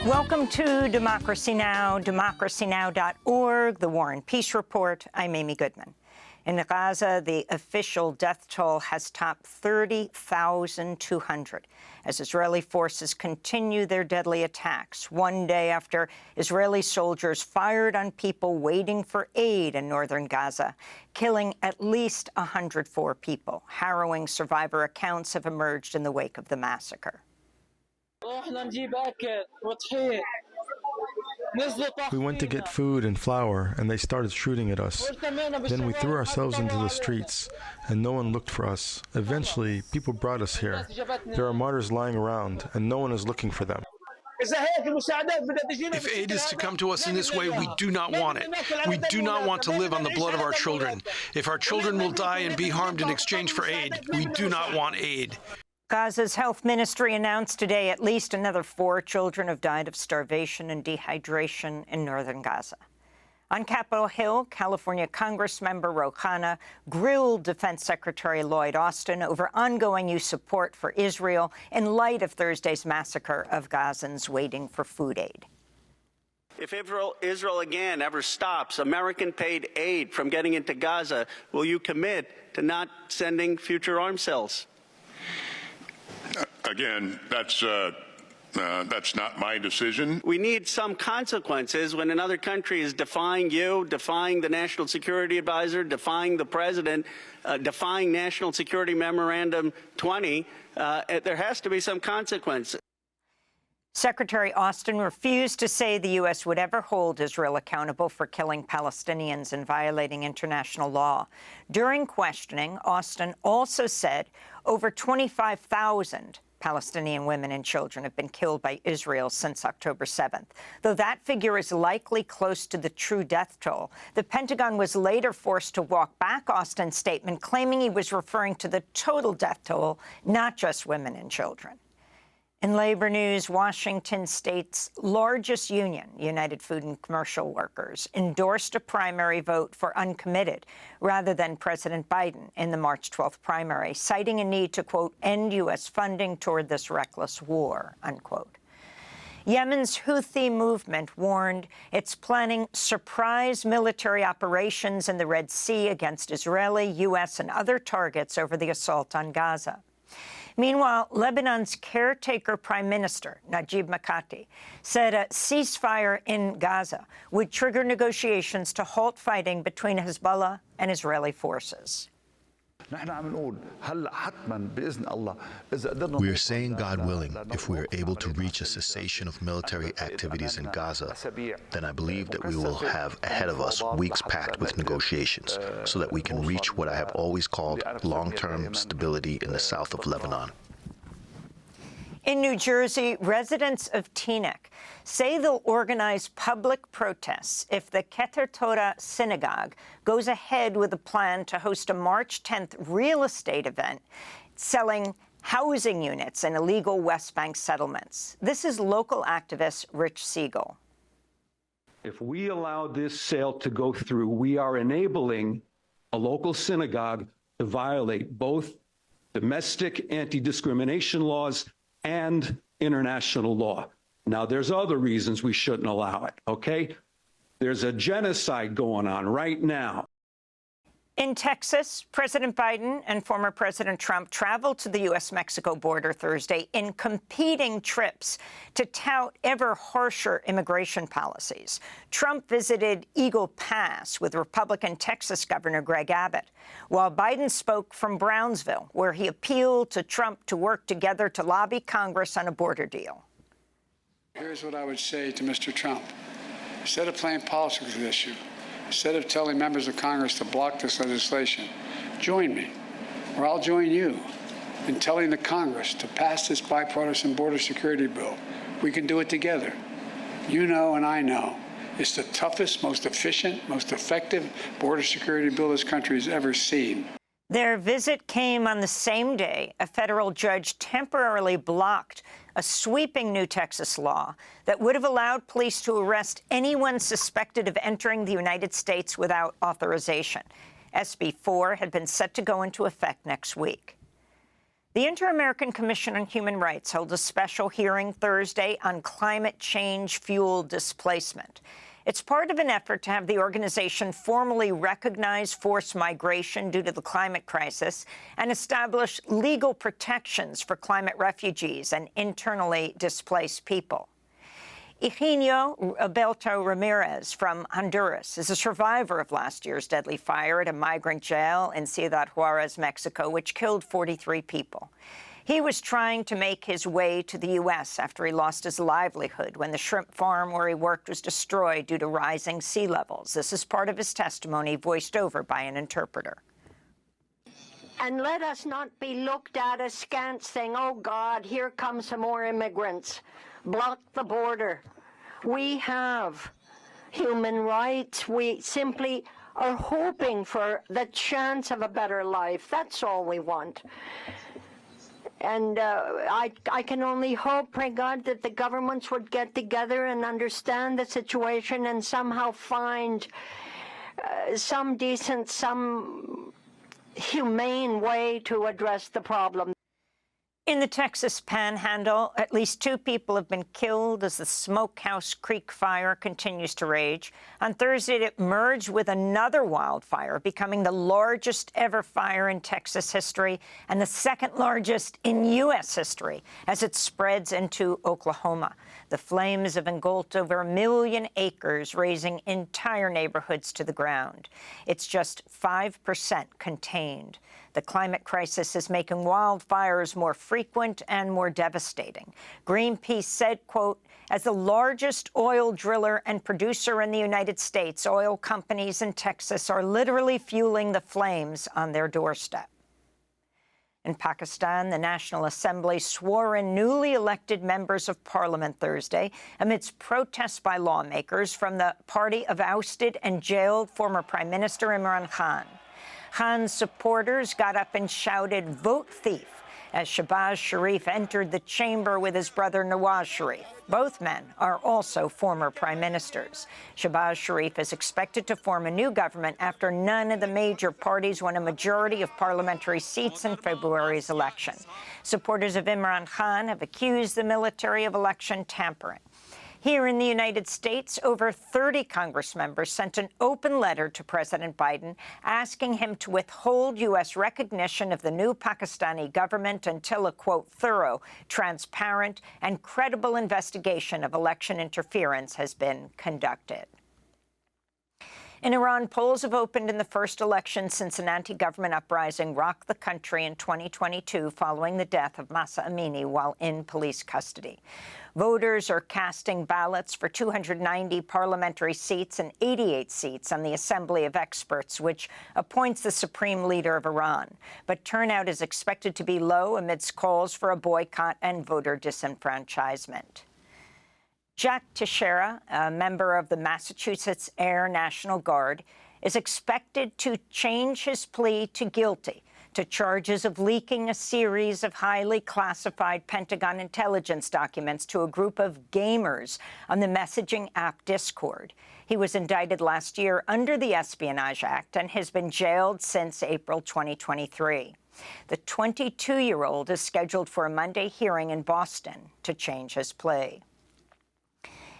Welcome to Democracy Now!, democracynow.org, the War and Peace Report. I'm Amy Goodman. In Gaza, the official death toll has topped 30,200 as Israeli forces continue their deadly attacks, one day after Israeli soldiers fired on people waiting for aid in northern Gaza, killing at least 104 people. Harrowing survivor accounts have emerged in the wake of the massacre. We went to get food and flour, and they started shooting at us. Then we threw ourselves into the streets, and no one looked for us. Eventually, people brought us here. There are martyrs lying around, and no one is looking for them. If aid is to come to us in this way, we do not want it. We do not want to live on the blood of our children. If our children will die and be harmed in exchange for aid, we do not want aid. Gaza's health ministry announced today at least another 4 children have died of starvation and dehydration in northern Gaza. On Capitol Hill, California Congressmember Ro Khanna grilled Defense Secretary Lloyd Austin over ongoing U.S. support for Israel in light of Thursday's massacre of Gazans waiting for food aid. If Israel again ever stops American-paid aid from getting into Gaza, will you commit to not sending future arms cells? Again, that's not my decision. We need some consequences when another country is defying you, defying the National Security Advisor, defying the President, defying National Security Memorandum 20. There has to be some consequence. Secretary Austin refused to say the U.S. would ever hold Israel accountable for killing Palestinians and violating international law. During questioning, Austin also said over 25,000 Palestinian women and children have been killed by Israel since October 7th. Though that figure is likely close to the true death toll, the Pentagon was later forced to walk back Austin's statement, claiming he was referring to the total death toll, not just women and children. In labor news, Washington State's largest union, United Food and Commercial Workers, endorsed a primary vote for uncommitted rather than President Biden in the March 12th primary, citing a need to, quote, end U.S. funding toward this reckless war, unquote. Yemen's Houthi movement warned it's planning surprise military operations in the Red Sea against Israeli, U.S., and other targets over the assault on Gaza. Meanwhile, Lebanon's caretaker prime minister, Najib Mikati, said a ceasefire in Gaza would trigger negotiations to halt fighting between Hezbollah and Israeli forces. We are saying, God willing, if we are able to reach a cessation of military activities in Gaza, then I believe that we will have ahead of us weeks packed with negotiations so that we can reach what I have always called long-term stability in the south of Lebanon. In New Jersey, residents of Teaneck say they'll organize public protests if the Keter Torah synagogue goes ahead with a plan to host a March 10th real estate event selling housing units in illegal West Bank settlements. This is local activist Rich Siegel. If we allow this sale to go through, we are enabling a local synagogue to violate both domestic anti-discrimination laws and international law. Now, there's other reasons we shouldn't allow it, okay? There's a genocide going on right now. In Texas, President Biden and former President Trump traveled to the U.S.-Mexico border Thursday in competing trips to tout ever harsher immigration policies. Trump visited Eagle Pass with Republican Texas Governor Greg Abbott, while Biden spoke from Brownsville, where he appealed to Trump to work together to lobby Congress on a border deal. Here's what I would say to Mr. Trump. Instead of playing politics with this issue, instead of telling members of Congress to block this legislation, join me, or I'll join you in telling the Congress to pass this bipartisan border security bill. We can do it together. You know and I know it's the toughest, most efficient, most effective border security bill this country has ever seen. Their visit came on the same day a federal judge temporarily blocked a sweeping new Texas law that would have allowed police to arrest anyone suspected of entering the United States without authorization. SB 4 had been set to go into effect next week. The Inter-American Commission on Human Rights held a special hearing Thursday on climate change-fueled displacement. It's part of an effort to have the organization formally recognize forced migration due to the climate crisis and establish legal protections for climate refugees and internally displaced people. Eugenio Abelto Ramirez from Honduras is a survivor of last year's deadly fire at a migrant jail in Ciudad Juarez, Mexico, which killed 43 people. He was trying to make his way to the U.S. after he lost his livelihood when the shrimp farm where he worked was destroyed due to rising sea levels. This is part of his testimony, voiced over by an interpreter. And let us not be looked at askance, saying, oh, God, here come some more immigrants. Block the border. We have human rights. We simply are hoping for the chance of a better life. That's all we want. And I can only hope, pray God, that the governments would get together and understand the situation and somehow find some decent, some humane way to address the problem. In the Texas Panhandle, at least 2 people have been killed as the Smokehouse Creek fire continues to rage. On Thursday, it merged with another wildfire, becoming the largest ever fire in Texas history and the second largest in U.S. history as it spreads into Oklahoma. The flames have engulfed over 1 million acres, razing entire neighborhoods to the ground. It's just 5% contained. The climate crisis is making wildfires more frequent and more devastating. Greenpeace said, quote, as the largest oil driller and producer in the United States, oil companies in Texas are literally fueling the flames on their doorstep. In Pakistan, the National Assembly swore in newly elected members of parliament Thursday amidst protests by lawmakers from the party of ousted and jailed former Prime Minister Imran Khan. Khan's supporters got up and shouted, vote thief, as Shehbaz Sharif entered the chamber with his brother Nawaz Sharif. Both men are also former prime ministers. Shehbaz Sharif is expected to form a new government after none of the major parties won a majority of parliamentary seats in February's election. Supporters of Imran Khan have accused the military of election tampering. Here in the United States, over 30 Congress members sent an open letter to President Biden asking him to withhold U.S. recognition of the new Pakistani government until a, quote, thorough, transparent, and credible investigation of election interference has been conducted. In Iran, polls have opened in the first election since an anti-government uprising rocked the country in 2022 following the death of Mahsa Amini while in police custody. Voters are casting ballots for 290 parliamentary seats and 88 seats on the Assembly of Experts, which appoints the supreme leader of Iran. But turnout is expected to be low amidst calls for a boycott and voter disenfranchisement. Jack Teixeira, a member of the Massachusetts Air National Guard, is expected to change his plea to guilty to charges of leaking a series of highly classified Pentagon intelligence documents to a group of gamers on the messaging app Discord. He was indicted last year under the Espionage Act and has been jailed since April 2023. The 22-year-old is scheduled for a Monday hearing in Boston to change his plea.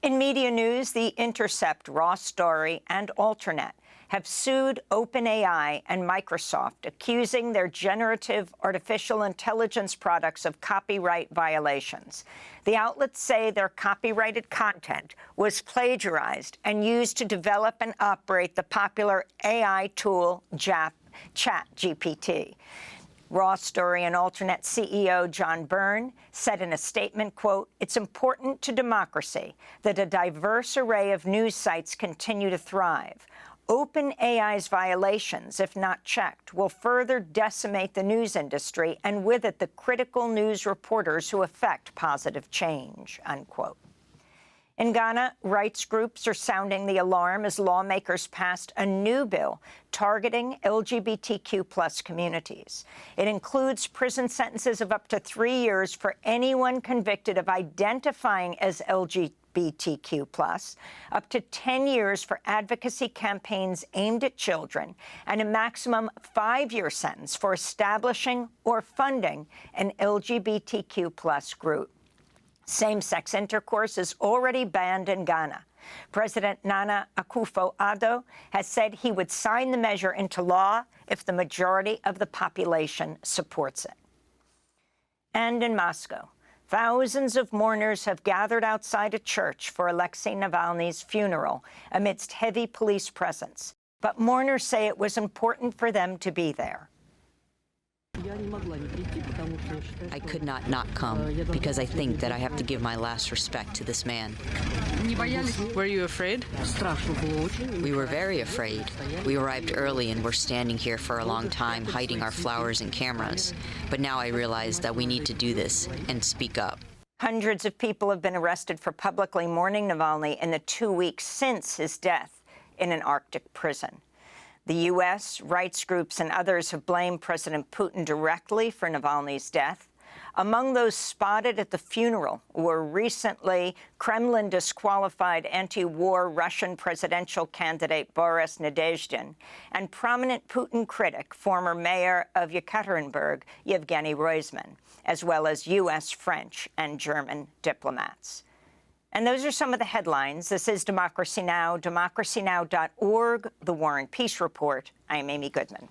In media news, The Intercept, Raw Story, and Alternet have sued OpenAI and Microsoft, accusing their generative artificial intelligence products of copyright violations. The outlets say their copyrighted content was plagiarized and used to develop and operate the popular AI tool ChatGPT. Raw Story and Alternet CEO John Byrne said in a statement, quote, it's important to democracy that a diverse array of news sites continue to thrive. OpenAI's violations, if not checked, will further decimate the news industry and with it the critical news reporters who effect positive change, unquote. In Ghana, rights groups are sounding the alarm as lawmakers passed a new bill targeting LGBTQ+ communities. It includes prison sentences of up to 3 years for anyone convicted of identifying as LGBT LGBTQ+, up to 10 years for advocacy campaigns aimed at children, and a maximum 5-year sentence for establishing or funding an LGBTQ+ group. Same-sex intercourse is already banned in Ghana. President Nana Akufo-Addo has said he would sign the measure into law if the majority of the population supports it. And in Moscow, thousands of mourners have gathered outside a church for Alexei Navalny's funeral amidst heavy police presence. But mourners say it was important for them to be there. I could not come because I think that I have to give my last respect to this man. Were you afraid? We were very afraid. We arrived early and were standing here for a long time, hiding our flowers and cameras. But now I realize that we need to do this and speak up. Hundreds of people have been arrested for publicly mourning Navalny in the 2 weeks since his death in an Arctic prison. The U.S., rights groups, and others have blamed President Putin directly for Navalny's death. Among those spotted at the funeral were recently Kremlin-disqualified anti-war Russian presidential candidate Boris Nadezhdin and prominent Putin critic, former mayor of Yekaterinburg, Yevgeny Roizman, as well as U.S., French, and German diplomats. And those are some of the headlines. This is Democracy Now!, democracynow.org, The War and Peace Report. I'm Amy Goodman.